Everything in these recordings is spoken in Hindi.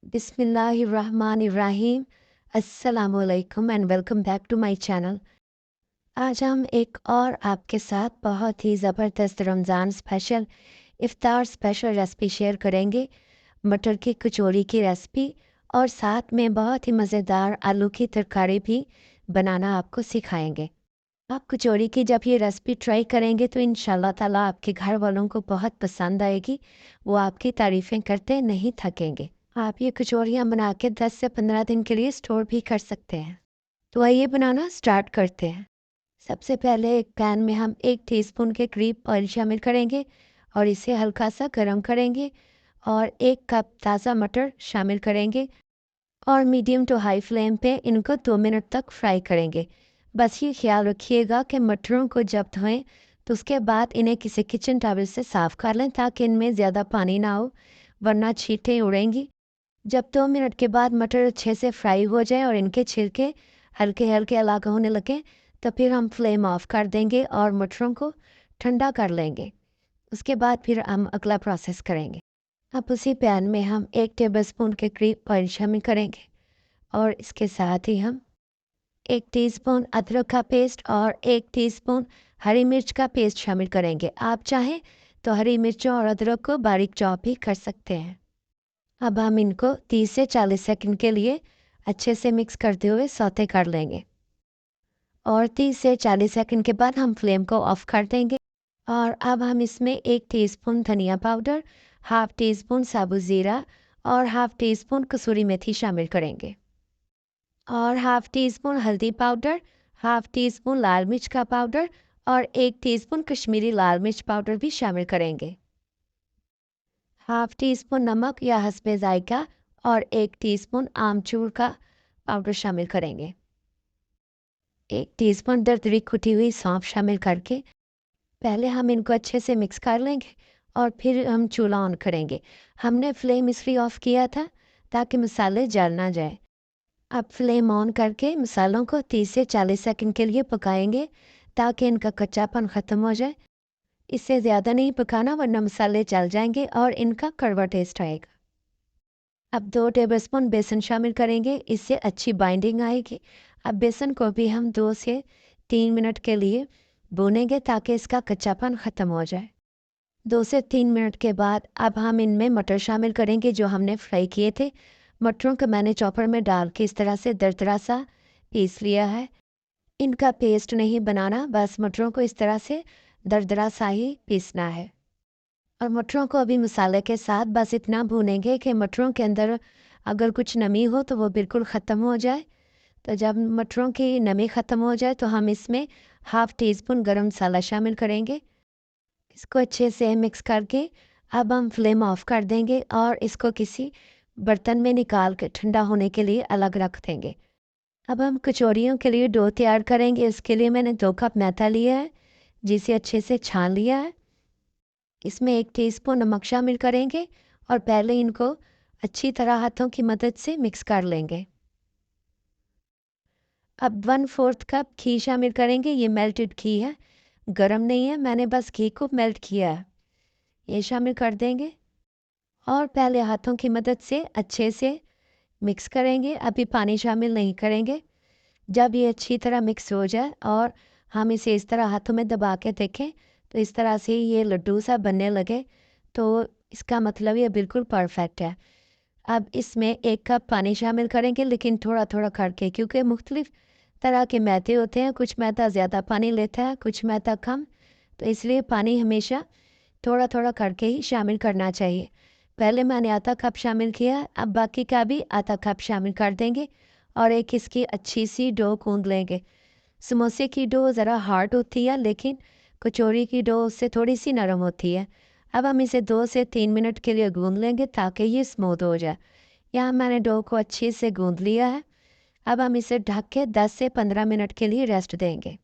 बिस्मिल्लाहिर्रहमानिर्रहीम। अस्सलामुअलैकुम and welcome back to my channel. आज हम एक और आपके साथ बहुत ही ज़बरदस्त Ramzan special iftar special recipe share करेंगे। मटर की कचौरी की रेसिपी और साथ में बहुत ही मज़ेदार आलू की तरकारी भी बनाना आपको सिखाएंगे। आप कचौरी की जब ये रेसिपी ट्राई करेंगे तो इंशाल्लाह ताला आपके घर वालों को बहुत पसंद आएगी। वो आपकी तारीफ़ें करते नहीं थकेंगे। आप ये कचौरियाँ बना के 10 से 15 दिन के लिए स्टोर भी कर सकते हैं। तो आइए बनाना स्टार्ट करते हैं। सबसे पहले एक पैन में हम 1 टीस्पून के करीब ऑयल शामिल करेंगे और इसे हल्का सा गर्म करेंगे और 1 कप ताज़ा मटर शामिल करेंगे और मीडियम टू हाई फ्लेम पे इनको 2 मिनट तक फ्राई करेंगे। बस ये ख्याल रखिएगा कि मटरों को जब धोएं तो उसके बाद इन्हें किसी किचन टॉवल से साफ़ कर लें ताकि इनमें ज़्यादा पानी ना हो, वरना छींटें उड़ेंगी। जब 2 मिनट के बाद मटर अच्छे से फ्राई हो जाए और इनके छिलके हल्के हल्के अलग होने लगे तो फिर हम फ्लेम ऑफ कर देंगे और मटरों को ठंडा कर लेंगे। उसके बाद फिर हम अगला प्रोसेस करेंगे। अब उसी पैन में हम 1 टेबलस्पून के करीब ऑयल शामिल करेंगे और इसके साथ ही हम 1 टीस्पून अदरक का पेस्ट और 1 टीस्पून हरी मिर्च का पेस्ट शामिल करेंगे। आप चाहें तो हरी मिर्चों और अदरक को बारीक चॉप भी कर सकते हैं। अब हम इनको 30 से 40 सेकंड के लिए अच्छे से मिक्स करते हुए सौते कर लेंगे और 30 से 40 सेकंड के बाद हम फ्लेम को ऑफ कर देंगे। और अब हम इसमें 1 टीस्पून धनिया पाउडर, हाफ टी स्पून साबुत ज़ीरा और हाफ टी स्पून कसूरी मेथी शामिल करेंगे और हाफ टी स्पून हल्दी पाउडर, हाफ टी स्पून लाल मिर्च का पाउडर और 1 टीस्पून कश्मीरी लाल मिर्च पाउडर भी शामिल करेंगे। हाफ टी स्पून नमक या हस्बे जायका और 1 टीस्पून आमचूर का पाउडर शामिल करेंगे। 1 टीस्पून दरदरी कुटी हुई सौंफ शामिल करके पहले हम इनको अच्छे से मिक्स कर लेंगे और फिर हम चूल्हा ऑन करेंगे। हमने फ्लेम इसलिए ऑफ किया था ताकि मसाले जल ना जाए। अब फ्लेम ऑन करके मसालों को 30 से 40 सेकंड के लिए पकाएंगे ताकि इनका कच्चापन ख़त्म हो जाए। इससे ज़्यादा नहीं पकाना वरना मसाले जल जाएंगे और इनका कड़वा टेस्ट आएगा। अब 2 टेबलस्पून बेसन शामिल करेंगे, इससे अच्छी बाइंडिंग आएगी। अब बेसन को भी हम 2 से 3 मिनट के लिए भूनेंगे ताकि इसका कच्चापन ख़त्म हो जाए। 2 से 3 मिनट के बाद अब हम इनमें मटर शामिल करेंगे जो हमने फ्राई किए थे। मटरों को मैंने चॉपर में डाल के इस तरह से दरदरा सा पीस लिया है। इनका पेस्ट नहीं बनाना, बस मटरों को इस तरह से दरदरा सा ही पीसना है। और मटरों को अभी मसाले के साथ बस इतना भूनेंगे कि मटरों के अंदर अगर कुछ नमी हो तो वो बिल्कुल ख़त्म हो जाए। तो जब मटरों की नमी ख़त्म हो जाए तो हम इसमें हाफ़ टी स्पून गरम मसाला शामिल करेंगे। इसको अच्छे से मिक्स करके अब हम फ्लेम ऑफ कर देंगे और इसको किसी बर्तन में निकाल के ठंडा होने के लिए अलग रख देंगे। अब हम कचौरियों के लिए डो तैयार करेंगे। इसके लिए मैंने 2 कप मैदा लिया है जिसे अच्छे से छान लिया है। इसमें 1 टीस्पून नमक शामिल करेंगे और पहले इनको अच्छी तरह हाथों की मदद से मिक्स कर लेंगे। अब 1/4 कप घी शामिल करेंगे। ये मेल्टेड घी है, गरम नहीं है, मैंने बस घी को मेल्ट किया है। ये शामिल कर देंगे और पहले हाथों की मदद से अच्छे से मिक्स करेंगे। अभी पानी शामिल नहीं करेंगे। जब ये अच्छी तरह मिक्स हो जाए और हम इसे इस तरह हाथों में दबा के देखें तो इस तरह से ये लड्डू सा बनने लगे तो इसका मतलब ये बिल्कुल परफेक्ट है। अब इसमें 1 कप पानी शामिल करेंगे लेकिन थोड़ा थोड़ा करके, क्योंकि मुख्तलिफ तरह के मैदे होते हैं। कुछ मैदा ज़्यादा पानी लेता है, कुछ मैदा कम, तो इसलिए पानी हमेशा थोड़ा थोड़ा करके ही शामिल करना चाहिए। पहले मैंने आधा कप शामिल किया, अब बाकी का भी आधा कप शामिल कर देंगे और एक इसकी अच्छी सी डो गूंद लेंगे। समोसे की डो ज़रा हार्ड होती है लेकिन कचौरी की डो उससे थोड़ी सी नरम होती है। अब हम इसे 2 से 3 मिनट के लिए गूंद लेंगे ताकि ये स्मूथ हो जाए। यहाँ मैंने डो को अच्छे से गूंद लिया है। अब हम इसे ढक के 10 से 15 मिनट के लिए रेस्ट देंगे।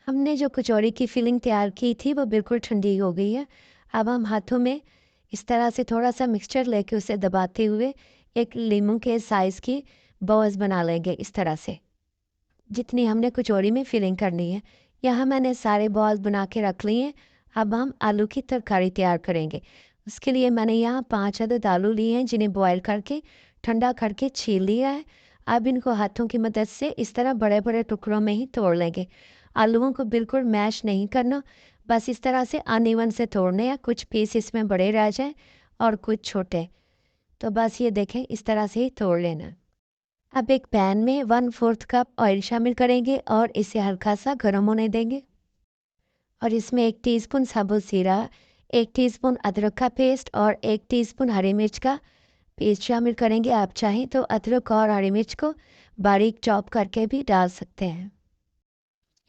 हमने जो कचौरी की फिलिंग तैयार की थी वो बिल्कुल ठंडी हो गई है। अब हम हाथों में इस तरह से थोड़ा सा मिक्सचर लेके उसे दबाते हुए एक लीमू के साइज़ की बॉल्स बना लेंगे इस तरह से, जितनी हमने कचौरी में फिलिंग करनी है। यहाँ मैंने सारे बॉल्स बना के रख लिए हैं। अब हम आलू की तरकारी तैयार करेंगे। उसके लिए मैंने यहाँ 5 अदद आलू लिए हैं जिन्हें बॉयल करके ठंडा करके छील लिया है। अब इनको हाथों की मदद से इस तरह बड़े-बड़े टुकड़ों में ही तोड़ लेंगे। आलूओं को बिल्कुल मैश नहीं करना, बस इस तरह से अनइवन से तोड़ने हैं, कुछ पीस इसमें बड़े रह जाएँ और कुछ छोटे। तो बस ये देखें इस तरह से ही तोड़ लेना। अब एक पैन में 1/4 कप ऑयल शामिल करेंगे और इसे हल्का-सा गर्म होने देंगे। और इसमें 1 टीस्पून साबुत जीरा, 1 टीस्पून अदरक का पेस्ट और 1 टीस्पून हरी मिर्च का पेस्ट शामिल करेंगे। आप चाहें तो अदरक और हरी मिर्च को बारीक चॉप करके भी डाल सकते हैं।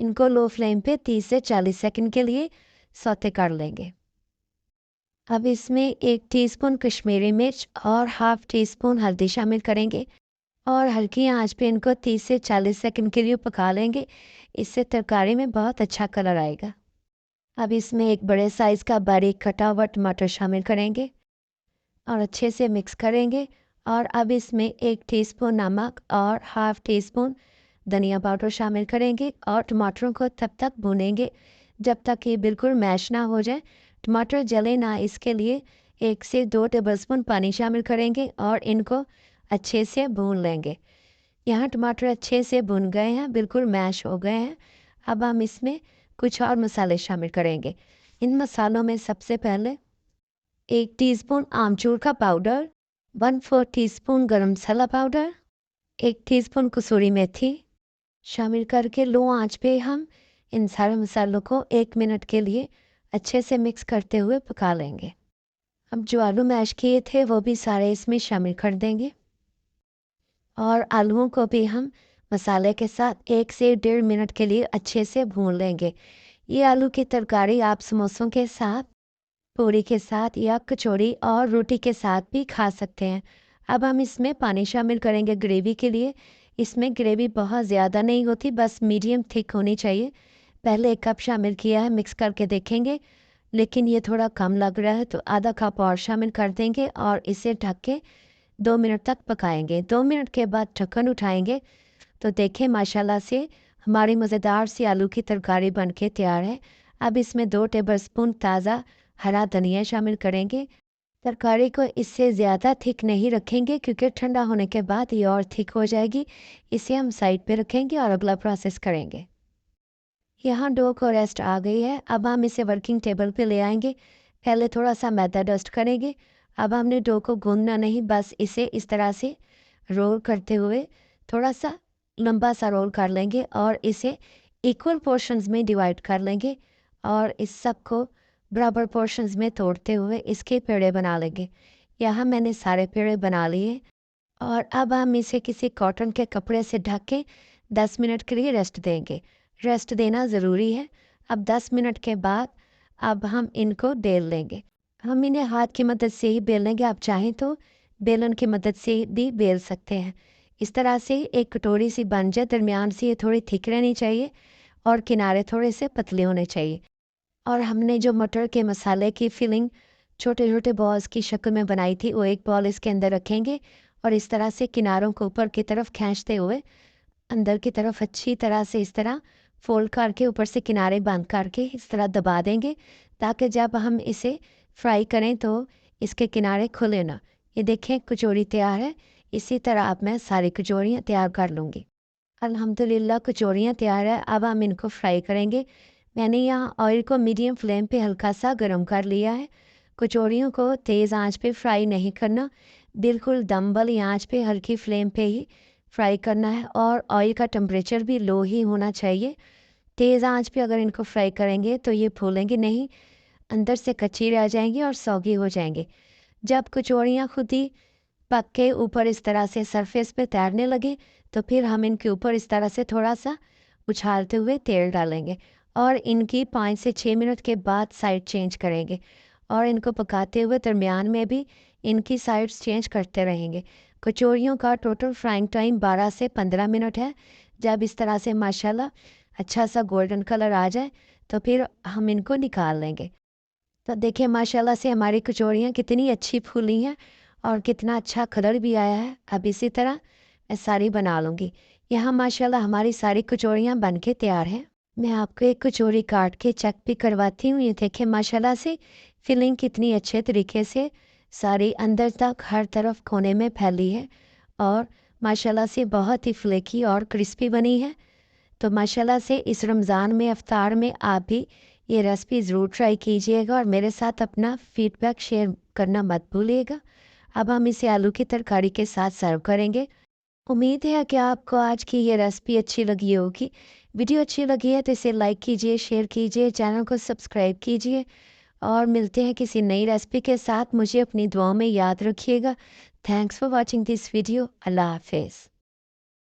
इनको लो फ्लेम पे 30 से 40 सेकंड के लिए सौते कर लेंगे। अब इसमें 1 टीस्पून कश्मीरी मिर्च और हाफ टी स्पून हल्दी शामिल करेंगे और हल्की आंच पे इनको 30 से 40 सेकंड के लिए पका लेंगे। इससे तरकारी में बहुत अच्छा कलर आएगा। अब इसमें एक बड़े साइज़ का बारीक कटा हुआ टमाटर शामिल करेंगे और अच्छे से मिक्स करेंगे। और अब इसमें 1 टीस्पून नमक और हाफ टी स्पून धनिया पाउडर शामिल करेंगे और टमाटरों को तब तक भूनेंगे जब तक ये बिल्कुल मैश ना हो जाए, टमाटर जले ना, इसके लिए 1 से 2 टेबलस्पून पानी शामिल करेंगे और इनको अच्छे से भून लेंगे। यहाँ टमाटर अच्छे से भुन गए हैं, बिल्कुल मैश हो गए हैं। अब हम इसमें कुछ और मसाले शामिल करेंगे। इन मसालों में सबसे पहले 1 टीस्पून आमचूर का पाउडर, 1/4 टीस्पून गरम मसाला पाउडर, 1 टीस्पून कसूरी मेथी शामिल करके लो आंच पे हम इन सारे मसालों को 1 मिनट के लिए अच्छे से मिक्स करते हुए पका लेंगे। अब जो आलू मैश किए थे वो भी सारे इसमें शामिल कर देंगे और आलूओं को भी हम मसाले के साथ 1 से 1.5 मिनट के लिए अच्छे से भून लेंगे। ये आलू की तरकारी आप समोसों के साथ, पूरी के साथ या कचौड़ी और रोटी के साथ भी खा सकते हैं। अब हम इसमें पानी शामिल करेंगे ग्रेवी के लिए। इसमें ग्रेवी बहुत ज़्यादा नहीं होती, बस मीडियम थिक होनी चाहिए। पहले 1 कप शामिल किया है, मिक्स करके देखेंगे, लेकिन ये थोड़ा कम लग रहा है तो आधा कप और शामिल कर देंगे और इसे ढक के 2 मिनट तक पकाएंगे। 2 मिनट के बाद ढक्कन उठाएंगे तो देखें माशाल्लाह से हमारी मज़ेदार सी आलू की तरकारी बनके तैयार है। अब इसमें 2 टेबलस्पून ताज़ा हरा धनिया शामिल करेंगे। तरकारी को इससे ज़्यादा थिक नहीं रखेंगे क्योंकि ठंडा होने के बाद ये और थिक हो जाएगी। इसे हम साइड पे रखेंगे और अगला प्रोसेस करेंगे। यहाँ डो को रेस्ट आ गई है। अब हम इसे वर्किंग टेबल पे ले आएंगे। पहले थोड़ा सा मैदा डस्ट करेंगे। अब हमने डो को गूंदना नहीं, बस इसे इस तरह से रोल करते हुए थोड़ा सा लंबा सा रोल कर लेंगे और इसे इक्वल पोर्शंस में डिवाइड कर लेंगे और इस सब को बराबर पोर्शंस में तोड़ते हुए इसके पेड़े बना लेंगे। यहाँ मैंने सारे पेड़े बना लिए और अब हम इसे किसी कॉटन के कपड़े से ढक के 10 मिनट के लिए रेस्ट देंगे। रेस्ट देना ज़रूरी है। अब 10 मिनट के बाद अब हम इनको बेल लेंगे। हम इन्हें हाथ की मदद से ही बेल लेंगे, आप चाहें तो बेलन की मदद से भी बेल सकते हैं। इस तरह से एक कटोरी सी बन जाए, दरमियान से ये थोड़ी थिक रहनी चाहिए और किनारे थोड़े से पतले होने चाहिए। और हमने जो मटर के मसाले की फिलिंग छोटे-छोटे बॉल्स की शक्ल में बनाई थी, वो एक बॉल इसके अंदर रखेंगे और इस तरह से किनारों को ऊपर की तरफ खींचते हुए अंदर की तरफ अच्छी तरह से इस तरह फ़ोल्ड करके ऊपर से किनारे बंद करके इस तरह दबा देंगे ताकि जब हम इसे फ्राई करें तो इसके किनारे खुले ना। ये देखें कचौरी तैयार है। इसी तरह अब मैं सारी कचौरियाँ तैयार कर लूँगी। अल्हम्दुलिल्लाह कचौरियाँ तैयार है। अब हम इनको फ्राई करेंगे। मैंने यहाँ ऑयल को मीडियम फ्लेम पे हल्का सा गर्म कर लिया है। कचौरियों को तेज़ आंच पे फ्राई नहीं करना, बिल्कुल दम वाली आंच पे हल्की फ्लेम पे ही फ्राई करना है और ऑयल का टेम्परेचर भी लो ही होना चाहिए। तेज़ आंच पे अगर इनको फ्राई करेंगे तो ये फूलेंगे नहीं, अंदर से कच्ची रह जाएंगी और सौगी हो जाएंगी। जब कचौरियाँ खुद ही पक के ऊपर इस तरह से सरफेस पे तैरने लगे तो फिर हम इनके ऊपर इस तरह से थोड़ा सा उछालते हुए तेल डालेंगे और इनकी 5 से 6 मिनट के बाद साइड चेंज करेंगे और इनको पकाते हुए दरमियान में भी इनकी साइड्स चेंज करते रहेंगे। कचौरियों का टोटल फ्राइंग टाइम 12 से 15 मिनट है। जब इस तरह से माशाल्लाह अच्छा सा गोल्डन कलर आ जाए तो फिर हम इनको निकाल लेंगे। तो देखिए माशाल्लाह से हमारी कचौरियाँ कितनी अच्छी फूली हैं और कितना अच्छा कलर भी आया है। अब इसी तरह मैं सारी बना लूँगी। यहाँ माशाल्लाह हमारी सारी कचौरियाँ बन के तैयार हैं। मैं आपको एक कचौरी काट के चेक भी करवाती हूँ। ये देखिए माशाल्लाह से फिलिंग कितनी अच्छे तरीके से सारी अंदर तक हर तरफ कोने में फैली है और माशाल्लाह से बहुत ही फ्लेकी और क्रिस्पी बनी है। तो माशाल्लाह से इस रमज़ान में इफ्तार में आप भी ये रेसिपी ज़रूर ट्राई कीजिएगा और मेरे साथ अपना फीडबैक शेयर करना मत भूलिएगा। अब हम इसे आलू की तरकारी के साथ सर्व करेंगे। उम्मीद है कि आपको आज की ये रेसिपी अच्छी लगी होगी। वीडियो अच्छी लगी है तो इसे लाइक कीजिए, शेयर कीजिए, चैनल को सब्सक्राइब कीजिए और मिलते हैं किसी नई रेसिपी के साथ। मुझे अपनी दुआओं में याद रखिएगा। Thanks for watching this video. अल्लाह हाफ़िज़।